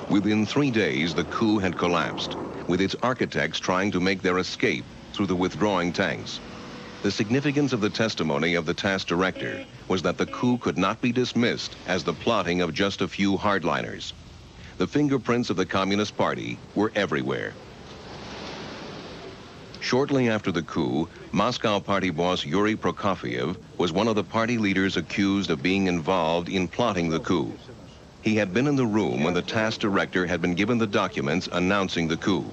Within 3 days, the coup had collapsed, with its architects trying to make their escape through the withdrawing tanks. The significance of the testimony of the task director was that the coup could not be dismissed as the plotting of just a few hardliners. The fingerprints of the Communist Party were everywhere. Shortly after the coup, Moscow party boss Yuri Prokofiev was one of the party leaders accused of being involved in plotting the coup. He had been in the room when the task director had been given the documents announcing the coup.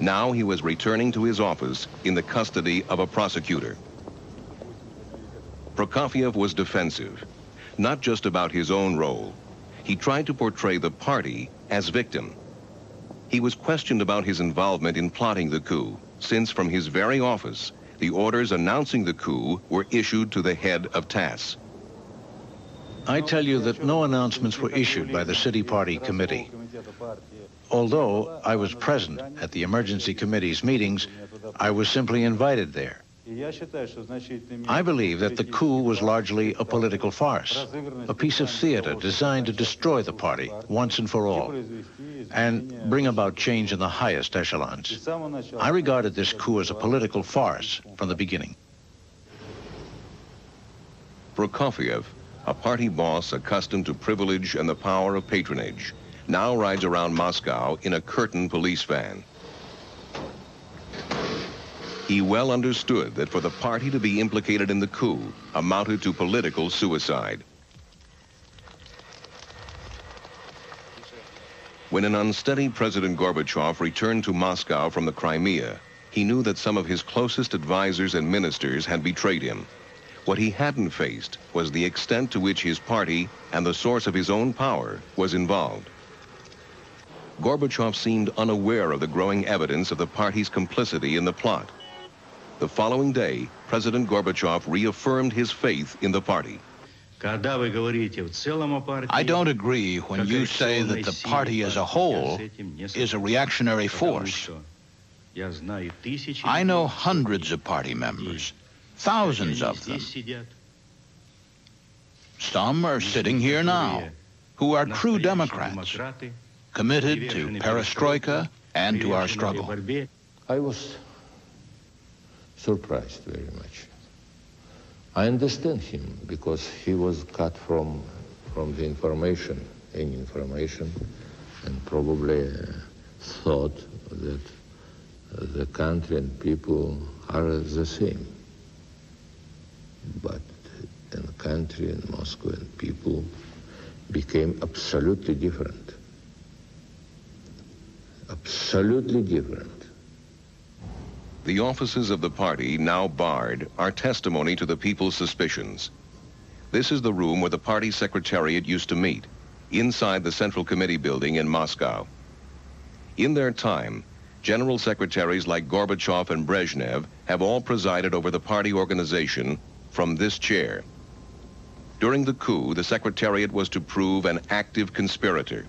Now he was returning to his office in the custody of a prosecutor. Prokofiev was defensive, not just about his own role. He tried to portray the party as victim. He was questioned about his involvement in plotting the coup, since from his very office, the orders announcing the coup were issued to the head of TASS. I tell you that no announcements were issued by the City Party Committee. Although I was present at the emergency committee's meetings, I was simply invited there. I believe that the coup was largely a political farce, a piece of theater designed to destroy the party once and for all, and bring about change in the highest echelons. I regarded this coup as a political farce from the beginning. Prokofiev, a party boss accustomed to privilege and the power of patronage, now rides around Moscow in a curtained police van. He well understood that for the party to be implicated in the coup amounted to political suicide. When an unsteady President Gorbachev returned to Moscow from the Crimea, he knew that some of his closest advisors and ministers had betrayed him. What he hadn't faced was the extent to which his party and the source of his own power was involved. Gorbachev seemed unaware of the growing evidence of the party's complicity in the plot. The following day, President Gorbachev reaffirmed his faith in the party. I don't agree when you say that the party as a whole is a reactionary force. I know hundreds of party members, thousands of them. Some are sitting here now, who are true Democrats, committed to perestroika and to our struggle. I was surprised very much. I understand him because he was cut from the information, any information, and probably thought that the country and people are the same. But in the country and Moscow and people became absolutely different. Absolutely different. The offices of the party, now barred, are testimony to the people's suspicions. This is the room where the party secretariat used to meet, inside the Central Committee building in Moscow. In their time, general secretaries like Gorbachev and Brezhnev have all presided over the party organization from this chair. During the coup, the secretariat was to prove an active conspirator.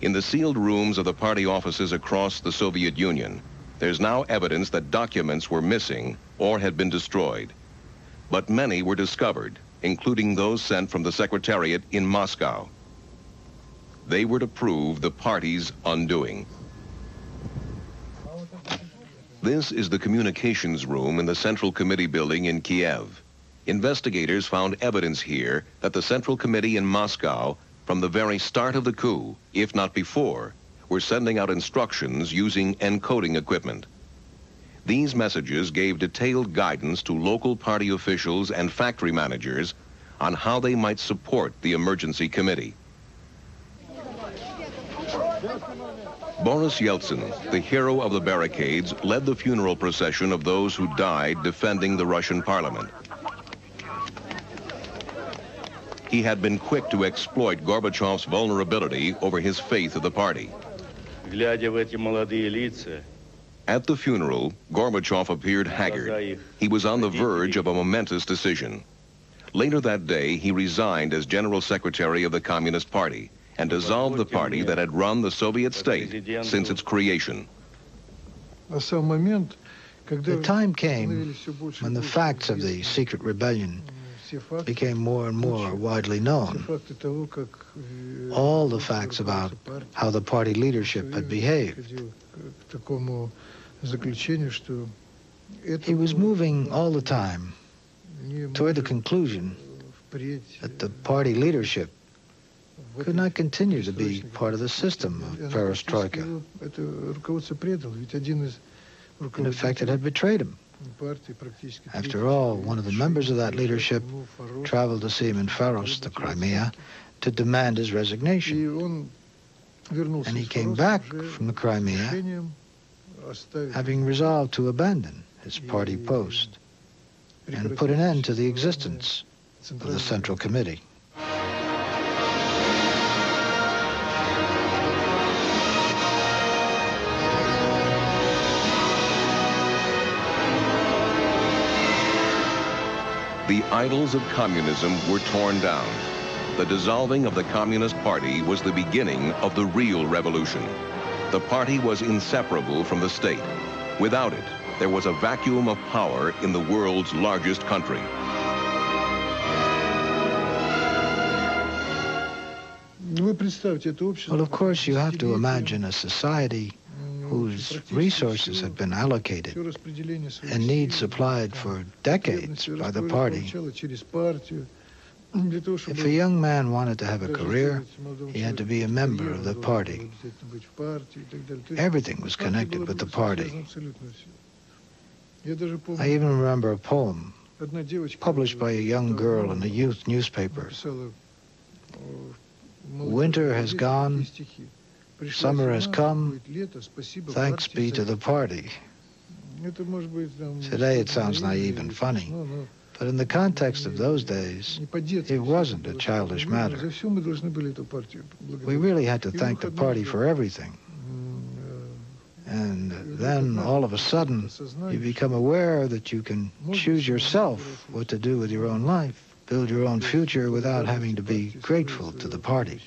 In the sealed rooms of the party offices across the Soviet Union, there's now evidence that documents were missing or had been destroyed. But many were discovered, including those sent from the Secretariat in Moscow. They were to prove the party's undoing. This is the communications room in the Central Committee building in Kiev. Investigators found evidence here that the Central Committee in Moscow, from the very start of the coup, if not before, were sending out instructions using encoding equipment. These messages gave detailed guidance to local party officials and factory managers on how they might support the emergency committee. Boris Yeltsin, the hero of the barricades, led the funeral procession of those who died defending the Russian parliament. He had been quick to exploit Gorbachev's vulnerability over his faith of the party. At the funeral, Gorbachev appeared haggard. He was on the verge of a momentous decision. Later that day, he resigned as General Secretary of the Communist Party and dissolved the party that had run the Soviet state since its creation. The time came when the facts of the secret rebellion became more and more widely known. All the facts about how the party leadership had behaved. He was moving all the time toward the conclusion that the party leadership could not continue to be part of the system of perestroika. In effect, it had betrayed him. After all, one of the members of that leadership traveled to see him in Faros, the Crimea, to demand his resignation. And he came back from the Crimea having resolved to abandon his party post and put an end to the existence of the Central Committee. The idols of communism were torn down. The dissolving of the Communist Party was the beginning of the real revolution. The party was inseparable from the state. Without it, there was a vacuum of power in the world's largest country. Well, of course, you have to imagine a society whose resources had been allocated and needs supplied for decades by the party. If a young man wanted to have a career, he had to be a member of the party. Everything was connected with the party. I even remember a poem published by a young girl in a youth newspaper. Winter has gone, summer has come, thanks be to the party. Today it sounds naive and funny, but in the context of those days, it wasn't a childish matter. We really had to thank the party for everything. And then, all of a sudden, you become aware that you can choose yourself what to do with your own life, build your own future without having to be grateful to the party.